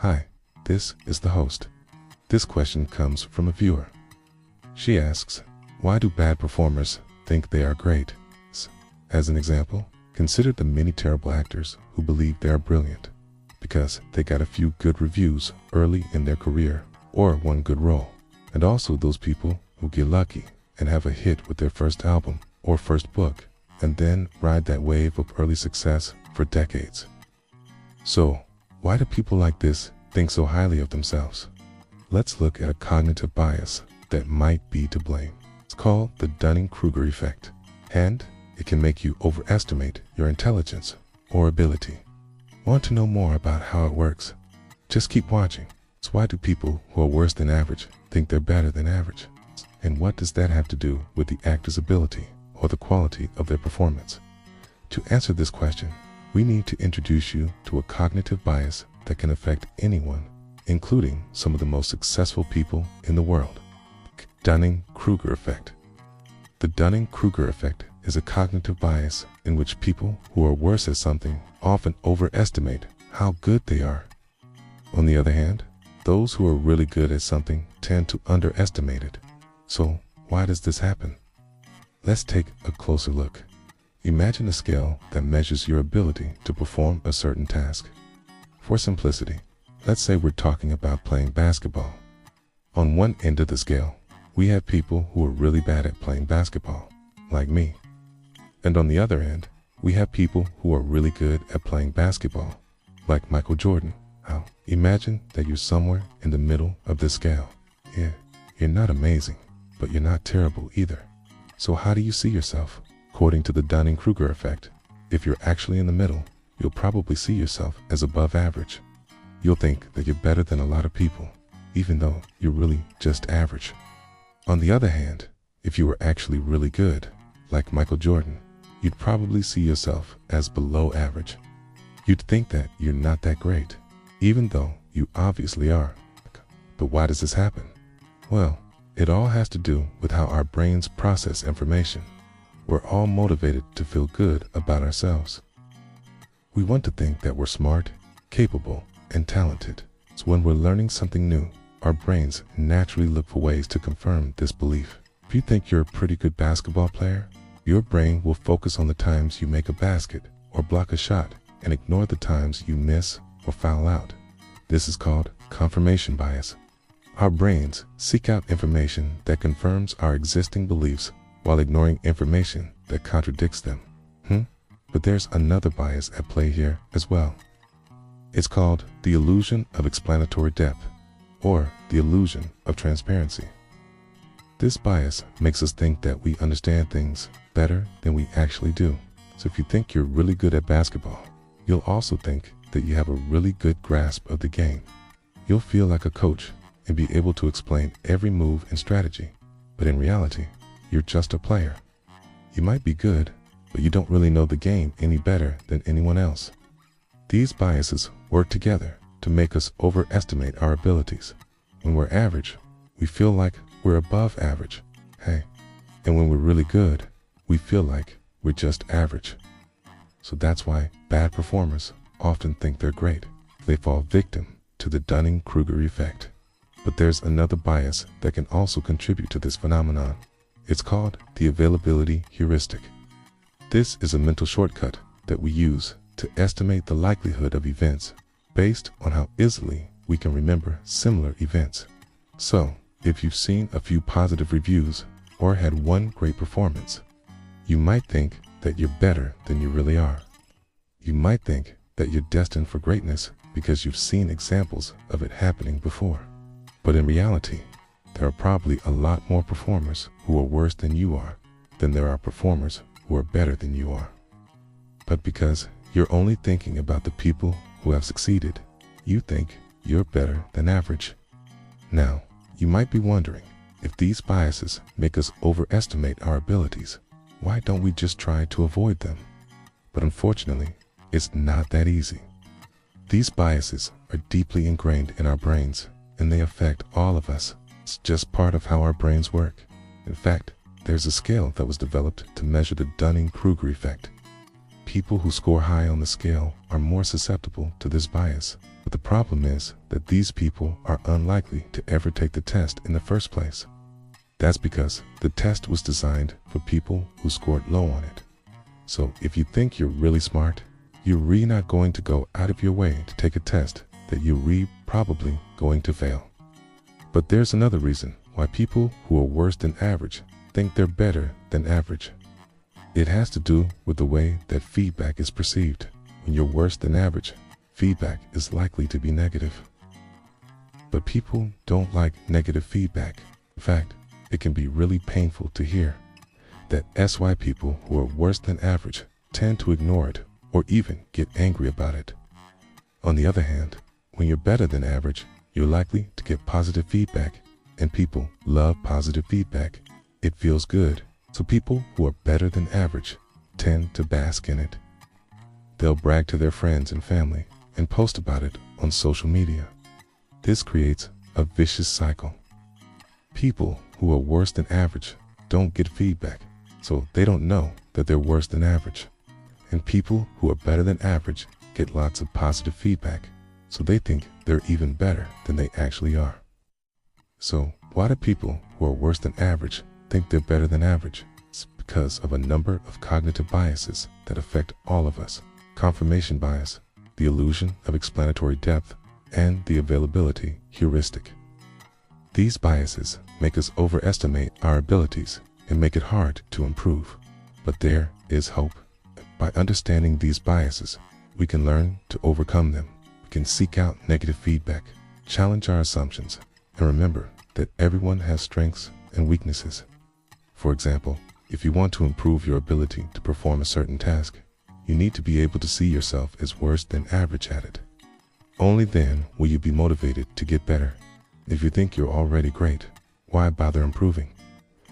Hi, this is the host. This question comes from a viewer. She asks, why do bad performers think they are great? As an example, consider the many terrible actors who believe they are brilliant because they got a few good reviews early in their career or one good role, and also those people who get lucky and have a hit with their first album or first book and then ride that wave of early success for decades. So, why do people like this think so highly of themselves? Let's look at a cognitive bias that might be to blame. It's called the Dunning-Kruger effect, and it can make you overestimate your intelligence or ability. Want to know more about how it works? Just keep watching. So why do people who are worse than average think they're better than average? And what does that have to do with the actor's ability or the quality of their performance? To answer this question, we need to introduce you to a cognitive bias that can affect anyone, including some of the most successful people in the world. Dunning-Kruger effect. The Dunning-Kruger effect is a cognitive bias in which people who are worse at something often overestimate how good they are. On the other hand, those who are really good at something tend to underestimate it. So, why does this happen? Let's take a closer look. Imagine a scale that measures your ability to perform a certain task. For simplicity, let's say we're talking about playing basketball. On one end of the scale, we have people who are really bad at playing basketball, like me. And on the other end, we have people who are really good at playing basketball, like Michael Jordan. Now, imagine that you're somewhere in the middle of this scale. Yeah, you're not amazing, but you're not terrible either. So how do you see yourself? According to the Dunning-Kruger effect, if you're actually in the middle, you'll probably see yourself as above average. You'll think that you're better than a lot of people, even though you're really just average. On the other hand, if you were actually really good, like Michael Jordan, you'd probably see yourself as below average. You'd think that you're not that great, even though you obviously are. But why does this happen? Well, it all has to do with how our brains process information. We're all motivated to feel good about ourselves. We want to think that we're smart, capable, and talented. So when we're learning something new, our brains naturally look for ways to confirm this belief. If you think you're a pretty good basketball player, your brain will focus on the times you make a basket or block a shot and ignore the times you miss or foul out. This is called confirmation bias. Our brains seek out information that confirms our existing beliefs while ignoring information that contradicts them. But there's another bias at play here as well. It's called the illusion of explanatory depth, or the illusion of transparency. This bias makes us think that we understand things better than we actually do. So if you think you're really good at basketball, you'll also think that you have a really good grasp of the game. You'll feel like a coach and be able to explain every move and strategy, but in reality, you're just a player. You might be good, but you don't really know the game any better than anyone else. These biases work together to make us overestimate our abilities. When we're average, we feel like we're above average. And when we're really good, we feel like we're just average. So that's why bad performers often think they're great. They fall victim to the Dunning-Kruger effect. But there's another bias that can also contribute to this phenomenon. It's called the availability heuristic. This is a mental shortcut that we use to estimate the likelihood of events based on how easily we can remember similar events. So, if you've seen a few positive reviews or had one great performance, you might think that you're better than you really are. You might think that you're destined for greatness because you've seen examples of it happening before. But in reality, there are probably a lot more performers who are worse than you are than there are performers who are better than you are. But because you're only thinking about the people who have succeeded, you think you're better than average. Now, you might be wondering, if these biases make us overestimate our abilities, why don't we just try to avoid them? But unfortunately, it's not that easy. These biases are deeply ingrained in our brains, and they affect all of us. It's just part of how our brains work. In fact, there's a scale that was developed to measure the Dunning-Kruger effect. People who score high on the scale are more susceptible to this bias. But the problem is that these people are unlikely to ever take the test in the first place. That's because the test was designed for people who scored low on it. So if you think you're really smart, you're really not going to go out of your way to take a test that you're really probably going to fail. But there's another reason why people who are worse than average think they're better than average. It has to do with the way that feedback is perceived. When you're worse than average, feedback is likely to be negative. But people don't like negative feedback. In fact, it can be really painful to hear. That's why people who are worse than average tend to ignore it or even get angry about it. On the other hand, when you're better than average, you're likely to get positive feedback, and people love positive feedback. It feels good, so people who are better than average tend to bask in it. They'll brag to their friends and family and post about it on social media. This creates a vicious cycle. People who are worse than average don't get feedback, so they don't know that they're worse than average. And people who are better than average get lots of positive feedback, so they think they're even better than they actually are. So why do people who are worse than average think they're better than average? It's because of a number of cognitive biases that affect all of us. Confirmation bias, the illusion of explanatory depth, and the availability heuristic. These biases make us overestimate our abilities and make it hard to improve. But there is hope. By understanding these biases, we can learn to overcome them. We can seek out negative feedback, challenge our assumptions, and remember that everyone has strengths and weaknesses. For example, if you want to improve your ability to perform a certain task, you need to be able to see yourself as worse than average at it. Only then will you be motivated to get better. If you think you're already great, why bother improving?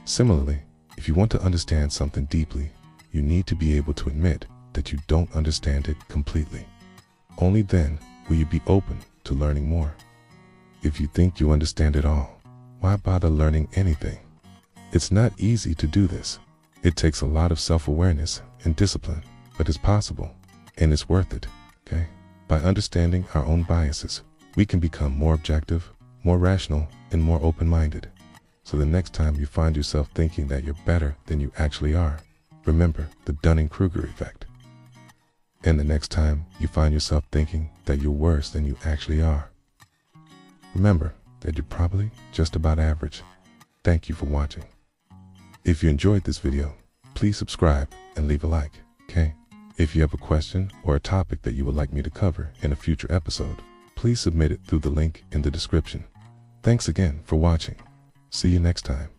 Similarly, if you want to understand something deeply, you need to be able to admit that you don't understand it completely. Only then will you be open to learning more. If you think you understand it all, why bother learning anything? It's not easy to do this. It takes a lot of self-awareness and discipline, but it's possible, and it's worth it, okay? By understanding our own biases, we can become more objective, more rational, and more open-minded. So the next time you find yourself thinking that you're better than you actually are, remember the Dunning-Kruger effect. And the next time you find yourself thinking that you're worse than you actually are, remember that you're probably just about average. Thank you for watching. If you enjoyed this video, please subscribe and leave a like, okay? If you have a question or a topic that you would like me to cover in a future episode, please submit it through the link in the description. Thanks again for watching. See you next time.